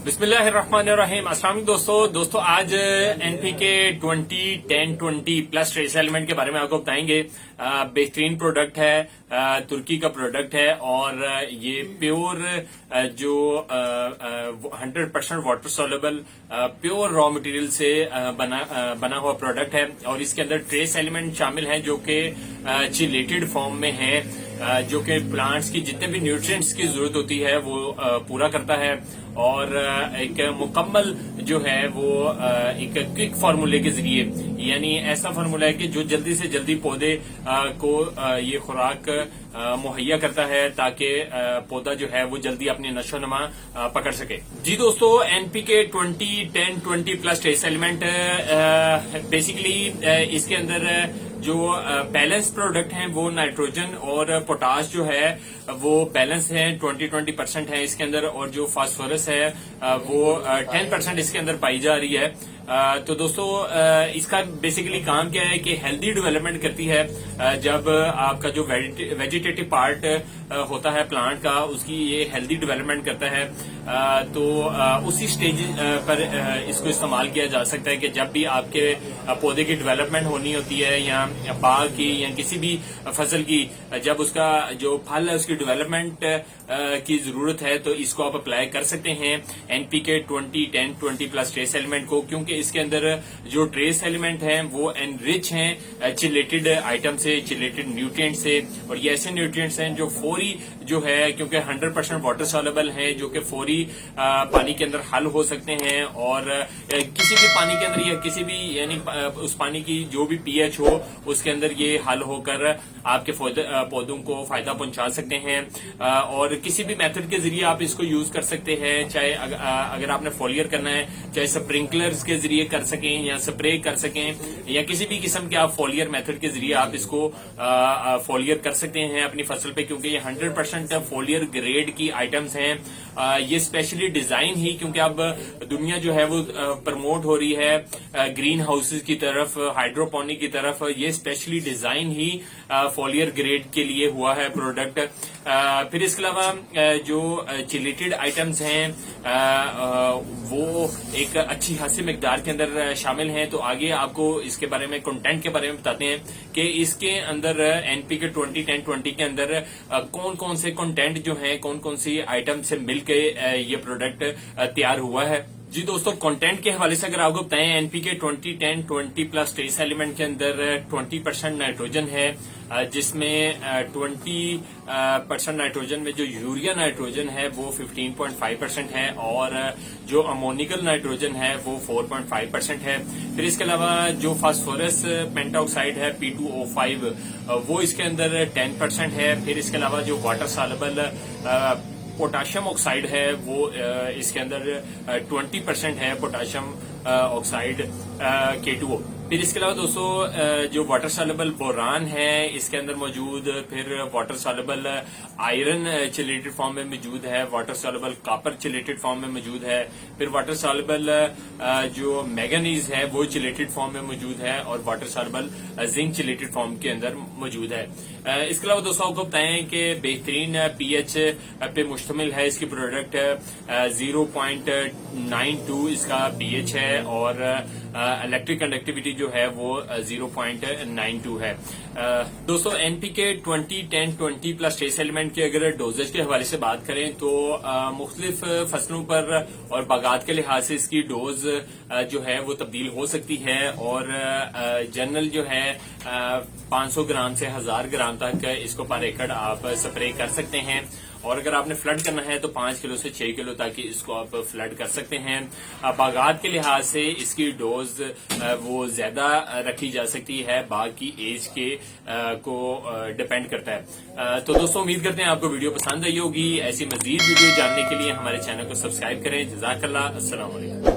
बिस्मिल्लाहिर्रहमानिर्रहीम। अस्सलाम वालेकुम दोस्तों आज एनपीके 20-10-20 प्लस ट्रेस एलिमेंट के बारे में आपको बताएंगे। बेहतरीन प्रोडक्ट है, तुर्की का प्रोडक्ट है और ये प्योर जो 100% water soluble pure raw material से बना हुआ प्रोडक्ट है और इसके अंदर ट्रेस एलिमेंट शामिल हैं जो कि चिलेटेड फॉर्म में है, जो कि प्लांट्स की जितने भी न्यूट्रिएंट्स की जरूरत होती है वो पूरा करता है और एक मुकम्मल जो है वो एक क्विक फार्मूले के जरिए, यानी ऐसा फार्मूला है कि जो जल्दी से जल्दी पौधे को ये खुराक मुहैया करता है ताकि पौधा जो है वो जल्दी अपनी नशो नमा पकड़ सके। जी दोस्तों, NPK 20-10-20 plus trace element basically इसके अंदर जो बैलेंस प्रोडक्ट हैं वो नाइट्रोजन और पोटाश जो है वो बैलेंस है, 20-20% है इसके अंदर, और जो फास्फोरस है वो 10% इसके अंदर पाई जा रही है। तो दोस्तों इसका बेसिकली काम क्या है कि हेल्दी डेवलपमेंट करती है। जब आपका जो वेजिटेटिव पार्ट होता है प्लांट का, उसकी ये हेल्दी डेवलपमेंट करता है। तो उसी स्टेज पर इसको इस्तेमाल किया जा सकता है कि जब भी आपके पौधे की डेवलपमेंट होनी होती है या बाग की या किसी भी फसल की, जब उसका जो फल है उसकी डेवलपमेंट की जरूरत है तो इसको आप अप्लाई कर सकते हैं एनपीके 20-10-20 प्लस ट्रेस एलिमेंट को, क्योंकि इसके अंदर जो ट्रेस एलिमेंट हैं वो एनरिच हैं चिलेटेड आइटम से, चिलेटेड न्यूट्रिएंट से, और ये ऐसे न्यूट्रिएंट्स हैं जो फौरी जो है, क्योंकि 100% वाटर सॉल्युबल है, जो कि फौरी पानी के अंदर हल हो सकते हैं और किसी भी पानी के अंदर या किसी भी यानी उस पानी की जो भी पीएच हो उसके अंदर ये हल होकर आपके पौधों को फायदा पहुंचा सकते हैं। और किसी भी मेथड के जरिए आप इसको यूज कर सकते हैं, चाहे अगर आपने फोलियर करना है चाहे स्प्रिंकलर्स के जरिए कर सकें या स्प्रे कर सकें या किसी भी किस्म के आप फोलियर मेथड के जरिए आप इसको फोलियर कर सकते हैं अपनी फसल पे, क्योंकि ये 100% फोलियर ग्रेड की आइटम्स हैं। ये स्पेशली डिजाइन ही, क्योंकि अब दुनिया जो है वो प्रमोट हो रही है ग्रीन हाउसेज की तरफ, हाइड्रोपोनिक की तरफ, ये स्पेशली डिजाइन ही फोलियर ग्रेड के लिए हुआ है प्रोडक्ट। फिर इसके अलावा जो चिलेटेड आइटम्स हैं वो एक अच्छी खासी मिकदार के अंदर शामिल हैं। तो आगे आपको इसके बारे में कंटेंट के बारे में बताते हैं कि इसके अंदर एनपीके 20-10-20 के अंदर कौन कौन से कंटेंट जो हैं, कौन कौन सी आइटम से मिलके ये प्रोडक्ट तैयार हुआ है। जी दोस्तों, कंटेंट के हवाले से अगर आपको बताएं, एनपीके 20-10-20 प्लस ट्रेस एलिमेंट के अंदर 20% नाइट्रोजन है, जिसमें 20% नाइट्रोजन में जो यूरिया नाइट्रोजन है वो 15.5% है और जो अमोनिकल नाइट्रोजन है वो 4.5% है। फिर इसके अलावा जो फास्फोरस पेंटाऑक्साइड है P2O5 वो इसके अंदर 10% है। फिर इसके अलावा जो वाटर सॉल्युबल पोटाशियम ऑक्साइड है वो इसके अंदर 20% है, पोटाशियम ऑक्साइड K2O। फिर इसके अलावा दोस्तों जो वाटर सॉल्युबल बोरान है इसके अंदर मौजूद, फिर water soluble iron chelated form में मौजूद है, water soluble copper chelated form में मौजूद है, फिर वाटर सॉल्युबल जो मैंगनीज है वो चिलेटेड फॉर्म में मौजूद है और water soluble zinc chelated form के अंदर मौजूद है। इसके अलावा दोस्तों आपको बताएं कि बेहतरीन पीएच पे मुश्तमिल है इसकी प्रोडक्ट, 0.92 इसका पीएच है और इलेक्ट्रिक कंडक्टिविटी जो है वो 0.92 है। दोस्तों एनपीके 20-10-20 प्लस ट्रेस एलिमेंट के अगर डोजेज के हवाले से बात करें तो मुख्तलिफ फसलों पर और बागात के लिहाज से इसकी डोज जो है वो तब्दील हो सकती है और जनरल जो है 500 ग्राम से 1000 ग्राम तक इसको पर एकड़ आप स्प्रे कर सकते हैं। और अगर आपने फ्लड करना है तो 5 किलो से 6 किलो तक इसको आप फ्लड कर सकते हैं। बागात के लिहाज से इसकी डोज वो ज्यादा रखी जा सकती है, बाग की एज के को डिपेंड करता है। तो दोस्तों उम्मीद करते हैं आपको वीडियो पसंद आई होगी। ऐसी मजीद वीडियो जानने के लिए हमारे चैनल को सब्सक्राइब करें। जज़ाकल्लाह, अस्सलाम वालेकुम।